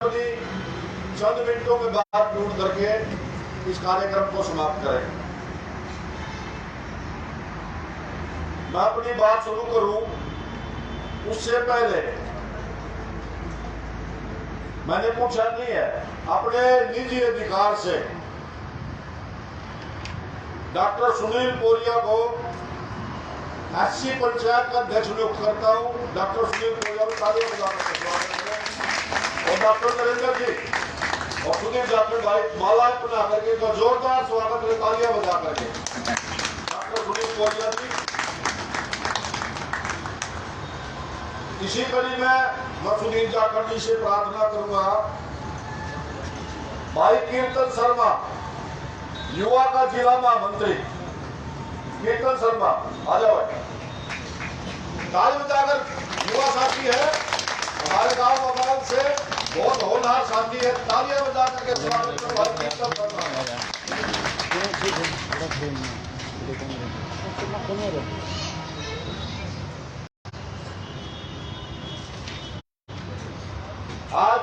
चंद मिनटों में बात पूर्ण करके इस कार्यक्रम को समाप्त करेंगे। मैं अपनी बात शुरू करूं उससे पहले मैंने पूछा नहीं है, अपने निजी अधिकार से डॉक्टर सुनील पोरिया को एससी पंचायत का अध्यक्ष नियुक्त करता हूं। डॉक्टर सुनील पोरिया को तालियां बजाकर स्वागत करें और डॉक्टर नरेंद्र जी और सुनील डॉक्टर भाई माला बना करके तो जोरदार स्वागत करें, तालियां बजा करके डॉक्टर सुनील पोरिया जी। इसी कड़ी में सुनील जाखड़ जी से प्रार्थना करूंगा, भाई कीर्तन शर्मा युवा का जिला महामंत्री, कीर्तन शर्मा आ जाओ। ताली बजाकर युवा साथी है हमारे गांव बवाल से, बहुत होनहार साथी है, तालियां बजा करके स्वागत करो भाई कीर्तन शर्मा। आज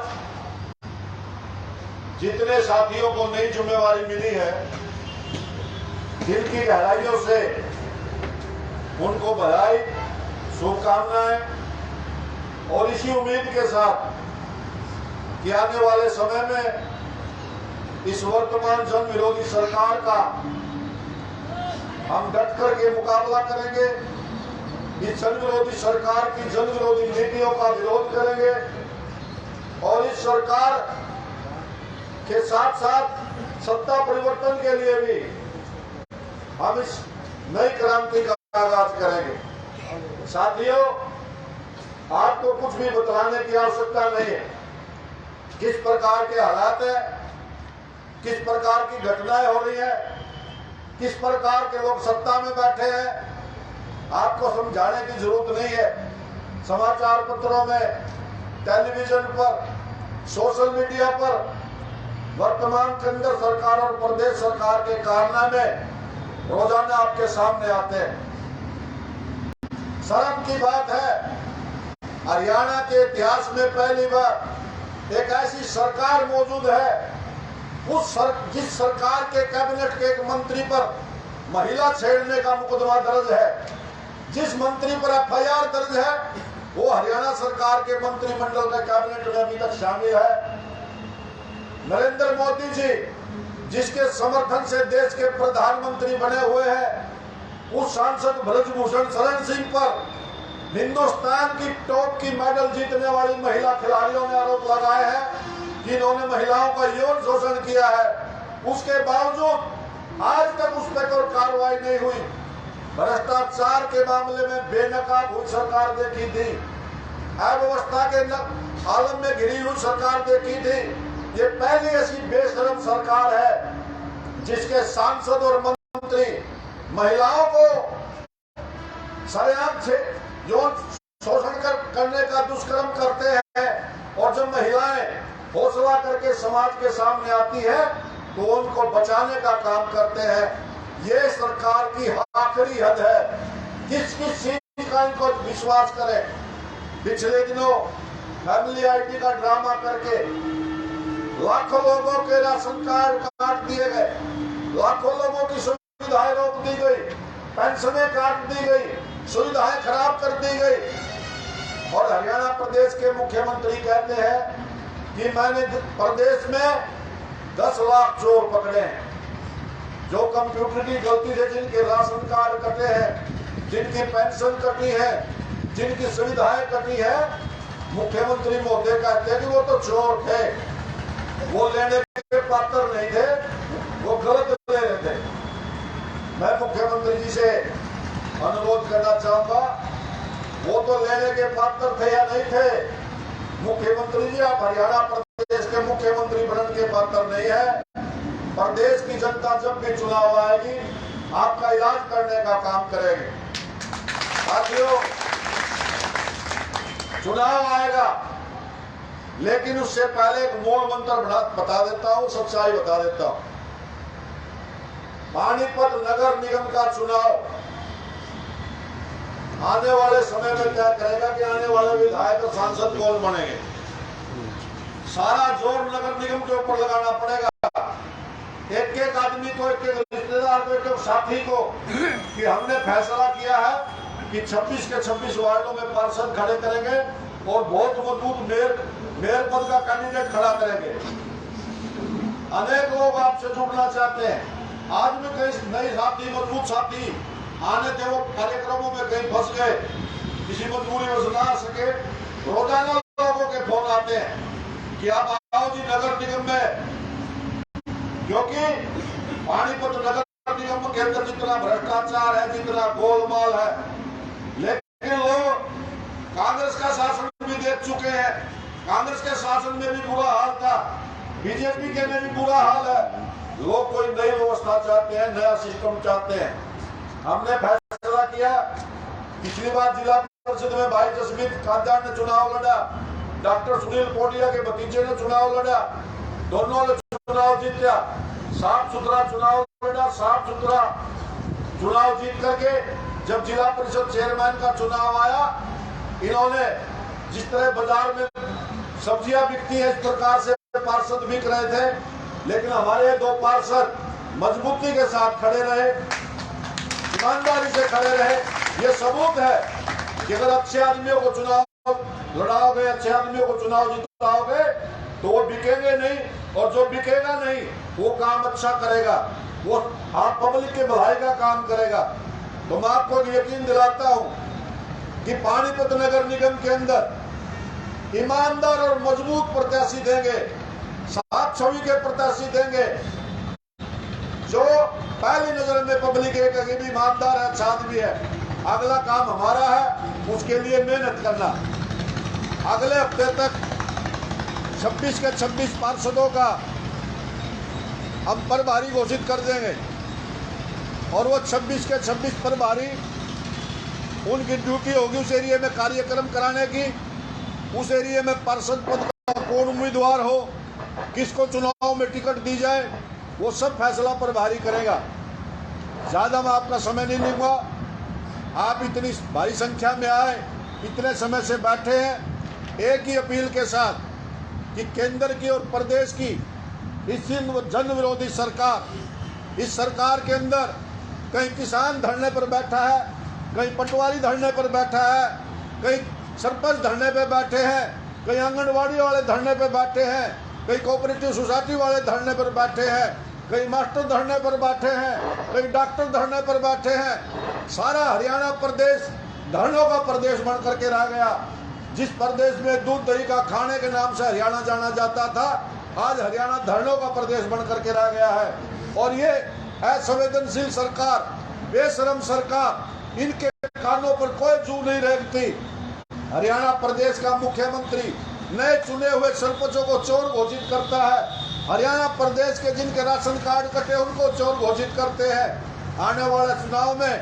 जितने साथियों को नई जिम्मेवारी मिली है, दिल की गहराइयों से उनको बधाई, शुभकामनाएं और इसी उम्मीद के साथ कि आने वाले समय में इस वर्तमान जन विरोधी सरकार का हम डट करके मुकाबला करेंगे, इस जन विरोधी सरकार की जन विरोधी नीतियों का विरोध करेंगे और इस सरकार के साथ साथ सत्ता परिवर्तन के लिए भी हम इस नई क्रांति का आगाज करेंगे। साथियों, आपको कुछ भी बतलाने की आवश्यकता नहीं है, किस प्रकार के हालात है, किस प्रकार की घटनाएं हो रही है, किस प्रकार के लोग सत्ता में बैठे हैं, आपको समझाने की जरूरत नहीं है। समाचार पत्रों में, टेलीविजन पर, सोशल मीडिया पर वर्तमान केंद्र सरकार और प्रदेश सरकार के कारनामे रोजाना आपके सामने आते हैं। शर्म की बात है, हरियाणा के इतिहास में पहली बार एक ऐसी सरकार मौजूद है जिस सरकार के कैबिनेट के एक मंत्री पर महिला छेड़ने का मुकदमा दर्ज है, जिस मंत्री पर एफआईआर दर्ज है वो हरियाणा सरकार के मंत्रिमंडल के कैबिनेट में अभी तक शामिल है। नरेंद्र मोदी जी जिसके समर्थन से देश के प्रधानमंत्री बने हुए हैं, उस सांसद ब्रजभूषण शरण सिंह पर हिंदुस्तान की टॉप की मेडल जीतने वाली महिला खिलाड़ियों ने आरोप लगाए हैं कि इन्होंने महिलाओं का यौन शोषण किया है। उसके बावजूद आज तक उस पर कोई कार्रवाई नहीं हुई। भ्रष्टाचार के मामले में बेनकाब हुई सरकार देखी थी, अव्यवस्था के आलम में घिरी हुई सरकार देखी थी। ये पहली ऐसी बेशरम सरकार है जिसके सांसद और मंत्री महिलाओं को सरेआम से यौन शोषण करने का दुष्कर्म करते हैं और जब महिलाएं हौसला करके समाज के सामने आती है तो उनको बचाने का काम करते हैं। ये सरकार की आखिरी हद है, किस किस चीज का इनको विश्वास करें। पिछले दिनों फैमिली आईडी का ड्रामा करके लाखों लोगों के राशन कार्ड काट दिए गए, लाखों लोगों की सुविधाएं रोक दी गई, पेंशनें काट दी गई, सुविधाएं खराब कर दी गई। और हरियाणा प्रदेश के मुख्यमंत्री कहते हैं कि मैंने प्रदेश में 10 लाख चोर पकड़े हैं, जो कंप्यूटर की गलती से जिनके राशन कार्ड कटे हैं, जिनकी पेंशन कटी है, जिनकी सुविधाएं कटी है। मुख्यमंत्री महोदय कहते हैं कि वो तो चोर थे, वो लेने के पात्र नहीं थे, वो गलत ले रहे थे। मैं मुख्यमंत्री जी से अनुरोध करना चाहूंगा, वो तो लेने के पात्र थे या नहीं थे। मुख्यमंत्री जी, आप हरियाणा प्रदेश के मुख्यमंत्री बनने के पात्र नहीं है। प्रदेश की जनता जब भी चुनाव आएगी आपका इलाज करने का काम करेगी। साथियों, चुनाव आएगा, लेकिन उससे पहले एक मूल मंत्र बता देता हूं, सच्चाई बता देता हूं। पानीपत नगर निगम का चुनाव आने वाले समय में क्या करेगा कि आने वाले विधायक और सांसद कौन बनेंगे। सारा जोर नगर निगम के ऊपर लगाना पड़ेगा। एक एक आदमी को, एक एक रिश्तेदार को, एक एक साथी को कि हमने फैसला किया है कि 26 के 26 वार्डों में पार्षद खड़े करेंगे और बहुत मजबूत मेयर पद का कैंडिडेट खड़ा करेंगे। अनेक लोग आपसे जुड़ना चाहते हैं। आज में कई नए साथी, मजबूत साथी आने थे, वो कार्यक्रमों में कहीं फंस गए, किसी मजबूरी में ना सके। रोजाना लोगों के फोन आते हैं कि आप आओ जी नगर निगम में, क्योंकि पानीपत नगर निगम के अंदर जितना भ्रष्टाचार है, जितना गोलमाल है, लेकिन लोग कांग्रेस का शासन भी देख चुके हैं। कांग्रेस के शासन में भी बुरा हाल था, बीजेपी के में भी बुरा हाल है। लोग कोई नई व्यवस्था चाहते हैं, नया सिस्टम चाहते हैं। हमने फैसला किया, पिछली बार जिला परिषद में भाई जसमीत कांजार ने चुनाव लड़ा, डॉक्टर सुनील पोडिया के भतीजे ने चुनाव लड़ा, दोनों ने चुनाव जीता। साफ सुथरा चुनाव लड़ा, साफ सुथरा चुनाव जीत करके जब जिला परिषद चेयरमैन का चुनाव आया, इन्होंने जिस तरह बाजार में सब्जियां बिकती है, इस प्रकार से पार्षद बिक रहे थे। लेकिन हमारे दो पार्षद मजबूती के साथ खड़े रहे, ईमानदारी से खड़े रहे। ये सबूत है कि अगर अच्छे आदमियों को चुनाव लड़ाओगे, अच्छे आदमियों को चुनाव जिताओगे तो वो बिकेंगे नहीं, और जो बिकेगा नहीं वो काम अच्छा करेगा, वो आप पब्लिक के भलाई का काम करेगा। तो मैं आपको यकीन दिलाता हूं कि पानीपत नगर निगम के अंदर ईमानदार और मजबूत प्रत्याशी देंगे, साफ छवि के प्रत्याशी देंगे, जो पहली नजर में पब्लिक एक भी ईमानदार है, अच्छा आदमी है। अगला काम हमारा है, उसके लिए मेहनत करना। अगले हफ्ते तक 26 के 26 पार्षदों का हम प्रभारी घोषित कर देंगे, और वो 26 के 26 प्रभारी, उनकी ड्यूटी होगी उस एरिया में कार्यक्रम कराने की। उस एरिया में पार्षद पद का कौन उम्मीदवार हो, किसको चुनाव में टिकट दी जाए, वो सब फैसला प्रभारी करेगा। ज़्यादा मैं आपका समय नहीं लूँगा। आप इतनी भारी संख्या में आए, इतने समय से बैठे हैं, एक ही अपील के साथ कि केंद्र की और प्रदेश की इस जन विरोधी सरकार, इस सरकार के अंदर कहीं किसान धरने पर बैठा है, कहीं पटवारी धरने पर बैठा है, कहीं सरपंच धरने पर बैठे हैं, कहीं आंगनवाड़ी वाले धरने पर बैठे हैं, कहीं कोऑपरेटिव सोसाइटी वाले धरने पर बैठे हैं, कहीं मास्टर धरने पर बैठे हैं, कहीं डॉक्टर धरने पर बैठे हैं। सारा हरियाणा प्रदेश धरनों का प्रदेश बन करके रह गया। जिस प्रदेश में दूध दही का खाने के नाम से हरियाणा जाना जाता था, आज हरियाणा धरनों का प्रदेश बन करके रह गया है। और ये असंवेदनशील सरकार, बेशरम सरकार, इनके कानों पर कोई जू नहीं रेंगती। हरियाणा प्रदेश का मुख्यमंत्री नए चुने हुए सरपंचों को चोर घोषित करता है। हरियाणा प्रदेश के जिनके राशन कार्ड कटे उनको चोर घोषित करते हैं। आने वाले चुनाव में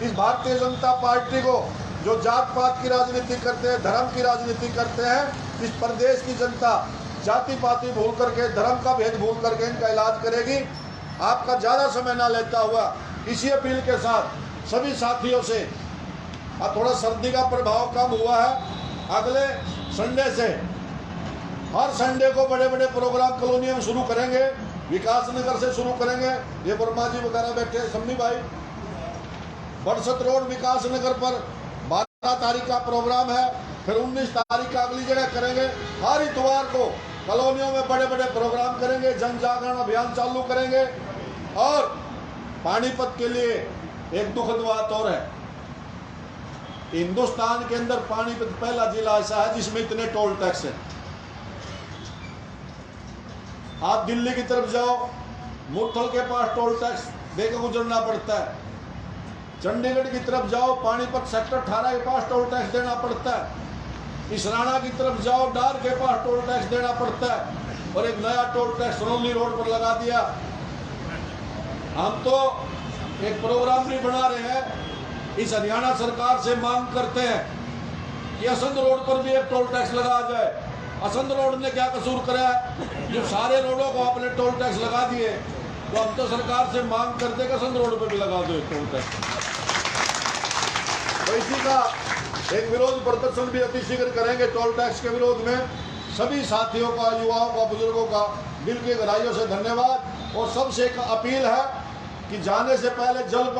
इस भारतीय जनता पार्टी को, जो जात पात की राजनीति करते हैं, धर्म की राजनीति करते हैं, इस प्रदेश की जनता जाति पाति भूल करके, धर्म का भेद भूल करके इनका इलाज करेगी। आपका ज़्यादा समय ना लेता हुआ इसी अपील के साथ सभी साथियों से, अब थोड़ा सर्दी का प्रभाव कम हुआ है, अगले संडे से हर संडे को बड़े बड़े प्रोग्राम कॉलोनियों में शुरू करेंगे। विकास नगर से शुरू करेंगे, ये वर्मा जी वगैरह बैठे हैं, सम्मी भाई। बरसत रोड विकास नगर पर 12 तारीख का प्रोग्राम है, फिर 19 तारीख का अगली जगह करेंगे। हर इतवार को कॉलोनियों में बड़े बड़े प्रोग्राम करेंगे, जन जागरण अभियान चालू करेंगे। और पानीपत के लिए एक दुखद बात और है, हिंदुस्तान के अंदर पानीपत पहला जिला ऐसा है जिसमें इतने टोल टैक्स है। आप दिल्ली की तरफ जाओ, मुरथल के पास टोल टैक्स देकर गुजरना पड़ता है। चंडीगढ़ की तरफ जाओ, पानीपत सेक्टर 18 के पास टोल टैक्स देना पड़ता है। इसराना की तरफ जाओ, डार के पास टोल टैक्स देना पड़ता है। और एक नया टोल टैक्स सनौली रोड पर लगा दिया। हम तो एक प्रोग्राम भी बना रहे हैं, इस हरियाणा सरकार से मांग करते हैं कि असंध रोड पर भी एक टोल टैक्स लगा जाए। असंध रोड ने क्या कसूर करा है, जो सारे रोडों को आपने टोल टैक्स लगा दिए। तो हम तो सरकार से मांग करते हैं कि असंध रोड पर भी लगा दो टोल टैक्स। तो इसी का एक विरोध प्रदर्शन भी अतिशीघ्र करेंगे टोल टैक्स के विरोध में। सभी साथियों का, युवाओं का, बुजुर्गों का दिल की गहराइयों से धन्यवाद। और सबसे एक अपील है कि जाने से पहले जल